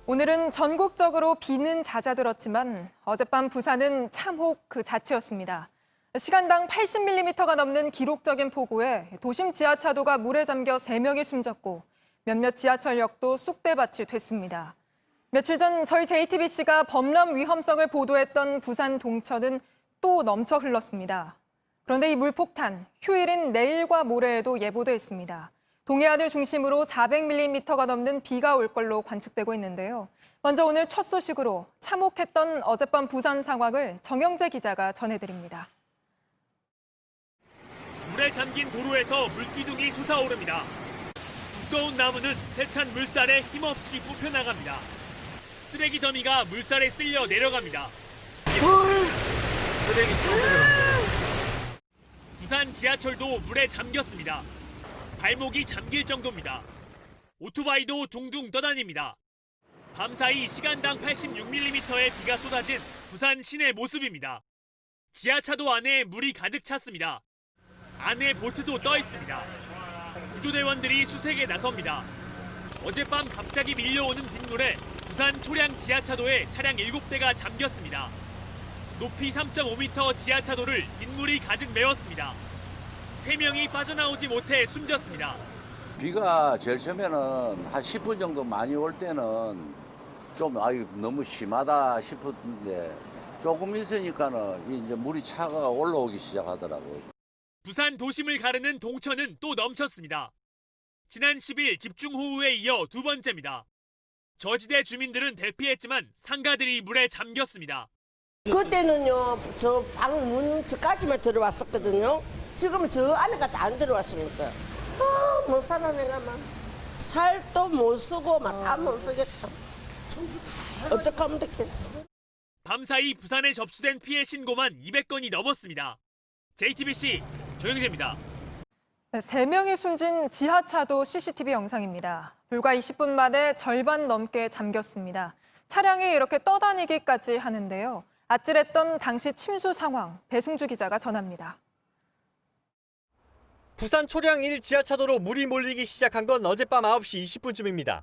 오늘은 전국적으로 비는 잦아들었지만 어젯밤 부산은 참혹 그 자체였습니다. 시간당 80mm가 넘는 기록적인 폭우에 도심 지하차도가 물에 잠겨 3명이 숨졌고 몇몇 지하철역도 쑥대밭이 됐습니다. 며칠 전 저희 JTBC가 범람 위험성을 보도했던 부산 동천은 또 넘쳐 흘렀습니다. 그런데 이 물폭탄, 휴일인 내일과 모레에도 예보돼 있습니다. 동해안을 중심으로 400mm가 넘는 비가 올 걸로 관측되고 있는데요. 먼저 오늘 첫 소식으로 참혹했던 어젯밤 부산 상황을 정영재 기자가 전해드립니다. 물에 잠긴 도로에서 물기둥이 솟아오릅니다. 두꺼운 나무는 세찬 물살에 힘없이 뽑혀나갑니다. 쓰레기 더미가 물살에 쓸려 내려갑니다. 부산 지하철도 물에 잠겼습니다. 발목이 잠길 정도입니다. 오토바이도 둥둥 떠다닙니다. 밤사이 시간당 86mm의 비가 쏟아진 부산 시내 모습입니다. 지하차도 안에 물이 가득 찼습니다. 안에 보트도 떠 있습니다. 구조대원들이 수색에 나섭니다. 어젯밤 갑자기 밀려오는 빗물에 부산 초량 지하차도에 차량 7대가 잠겼습니다. 높이 3.5m 지하차도를 빗물이 가득 메웠습니다. 3명이 빠져나오지 못해 숨졌습니다. 비가 제일 처음에는 한 10분 정도 많이 올 때는 좀 너무 심하다 싶었는데 조금 있으니까는 이제 물이 차가 올라오기 시작하더라고요. 부산 도심을 가르는 동천은 또 넘쳤습니다. 지난 10일 집중호우에 이어 두 번째입니다. 저지대 주민들은 대피했지만 상가들이 물에 잠겼습니다. 그때는요, 저 방문 저까지만 들어왔었거든요. 지금은 저 안에가 다 안 들어왔습니다. 못 살아 내가 막 살도 못 쓰고 막 다 못 쓰겠다. 어떻게 하면 되겠지? 밤사이 부산에 접수된 피해 신고만 200건이 넘었습니다. JTBC 조영재입니다. 3명이 숨진 지하차도 CCTV 영상입니다. 불과 20분 만에 절반 넘게 잠겼습니다. 차량이 이렇게 떠다니기까지 하는데요. 아찔했던 당시 침수 상황, 배승주 기자가 전합니다. 부산 초량 1 지하차도로 물이 몰리기 시작한 건 어젯밤 9시 20분쯤입니다.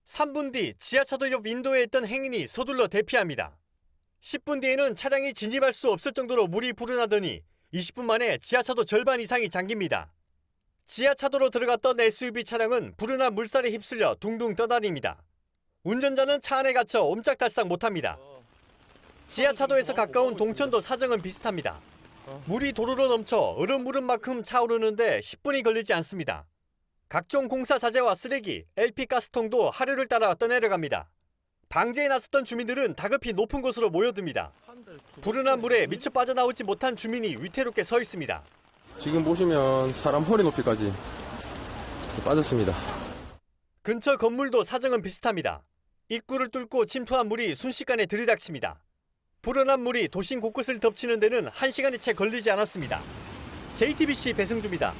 3분 뒤 지하차도 옆 인도에 있던 행인이 서둘러 대피합니다. 10분 뒤에는 차량이 진입할 수 없을 정도로 물이 불어나더니 20분 만에 지하차도 절반 이상이 잠깁니다. 지하차도로 들어갔던 SUV 차량은 불어난 물살에 휩쓸려 둥둥 떠다닙니다. 운전자는 차 안에 갇혀 옴짝달싹 못합니다. 지하차도에서 가까운 동천도 사정은 비슷합니다. 물이 도로로 넘쳐 얼음무름만큼 차오르는데 10분이 걸리지 않습니다. 각종 공사 자재와 쓰레기, LP 가스통도 하류를 따라 떠내려갑니다. 방제에 나섰던 주민들은 다급히 높은 곳으로 모여듭니다. 불어난 물에 미처 빠져나오지 못한 주민이 위태롭게 서 있습니다. 지금 보시면 사람 허리 높이까지 빠졌습니다. 근처 건물도 사정은 비슷합니다. 입구를 뚫고 침투한 물이 순식간에 들이닥칩니다. 불어난 물이 도심 곳곳을 덮치는 데는 1시간이 채 걸리지 않았습니다. JTBC 배승주입니다.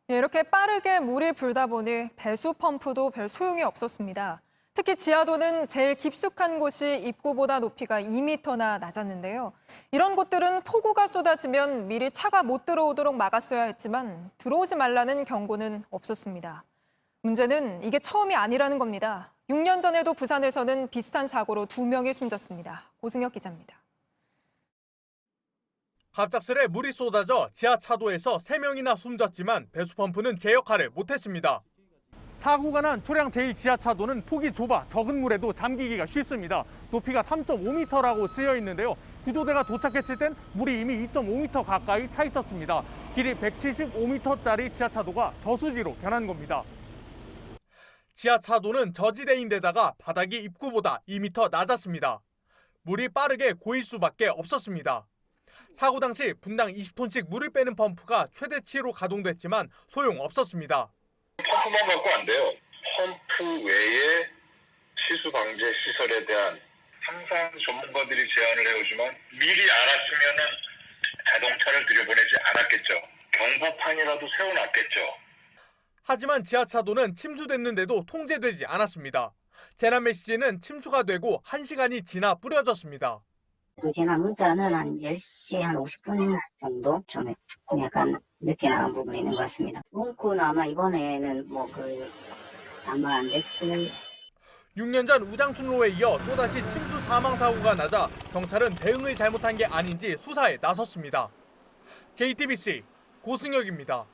이렇게 빠르게 물이 불다 보니 배수 펌프도 별 소용이 없었습니다. 특히 지하도는 제일 깊숙한 곳이 입구보다 높이가 2m나 낮았는데요. 이런 곳들은 폭우가 쏟아지면 미리 차가 못 들어오도록 막았어야 했지만 들어오지 말라는 경고는 없었습니다. 문제는 이게 처음이 아니라는 겁니다. 6년 전에도 부산에서는 비슷한 사고로 2명이 숨졌습니다. 고승혁 기자입니다. 갑작스레 물이 쏟아져 지하차도에서 3명이나 숨졌지만 배수펌프는 제 역할을 못했습니다. 사고가 난 초량 제1지하차도는 폭이 좁아 적은 물에도 잠기기가 쉽습니다. 높이가 3.5m라고 쓰여 있는데요. 구조대가 도착했을 땐 물이 이미 2.5m 가까이 차 있었습니다. 길이 175m짜리 지하차도가 저수지로 변한 겁니다. 지하차도는 저지대인데다가 바닥이 입구보다 2m 낮았습니다. 물이 빠르게 고일 수밖에 없었습니다. 사고 당시 분당 20톤씩 물을 빼는 펌프가 최대치로 가동됐지만 소용없었습니다. 펌프만 갖고 안 돼요. 펌프 외에 치수 방제 시설에 대한 항상 전문가들이 제안을 해오지만 미리 알았으면 자동차를 들여보내지 않았겠죠. 경보판이라도 세워놨겠죠. 하지만 지하차도는 침수됐는데도 통제되지 않았습니다. 재난 메시지는 침수가 되고 1시간이 지나 뿌려졌습니다. 지난 문자는 한 10시 한 50분 정도 좀 약간 늦게 나간 부분이 있는 것 같습니다. 문구는 아마 이번에는 아마 안 됐을. 6년 전 우장춘로에 이어 또다시 침수 사망 사고가 나자 경찰은 대응을 잘못한 게 아닌지 수사에 나섰습니다. JTBC 고승혁입니다.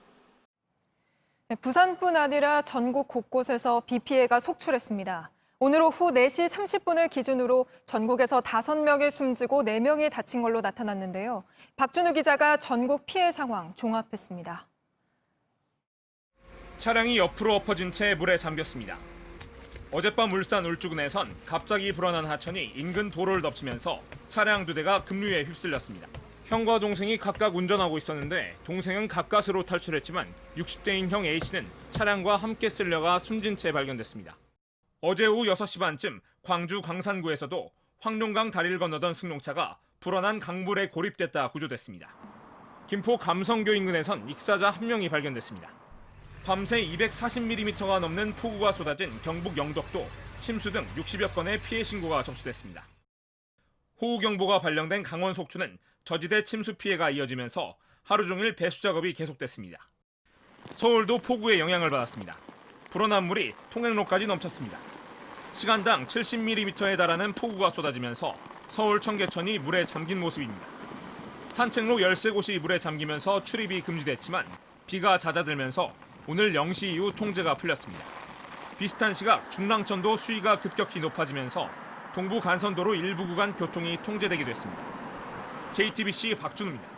부산뿐 아니라 전국 곳곳에서 비 피해가 속출했습니다. 오늘 오후 4시 30분을 기준으로 전국에서 5명이 숨지고 4명이 다친 걸로 나타났는데요. 박준우 기자가 전국 피해 상황 종합했습니다. 차량이 옆으로 엎어진 채 물에 잠겼습니다. 어젯밤 울산 울주군에선 갑자기 불어난 하천이 인근 도로를 덮치면서 차량 2대가 급류에 휩쓸렸습니다. 형과 동생이 각각 운전하고 있었는데 동생은 가까스로 탈출했지만 60대인 형 A씨는 차량과 함께 쓸려가 숨진 채 발견됐습니다. 어제 오후 6시 반쯤 광주 광산구에서도 황룡강 다리를 건너던 승용차가 불어난 강물에 고립됐다 구조됐습니다. 김포 감성교 인근에선 익사자 1명이 발견됐습니다. 밤새 240mm가 넘는 폭우가 쏟아진 경북 영덕도 침수 등 60여 건의 피해 신고가 접수됐습니다. 호우경보가 발령된 강원 속초는 저지대 침수 피해가 이어지면서 하루 종일 배수 작업이 계속됐습니다. 서울도 폭우의 영향을 받았습니다. 불어난 물이 통행로까지 넘쳤습니다. 시간당 70mm에 달하는 폭우가 쏟아지면서 서울 청계천이 물에 잠긴 모습입니다. 산책로 13곳이 물에 잠기면서 출입이 금지됐지만 비가 잦아들면서 오늘 0시 이후 통제가 풀렸습니다. 비슷한 시각 중랑천도 수위가 급격히 높아지면서 동부 간선도로 일부 구간 교통이 통제되기도 했습니다. JTBC 박준우입니다.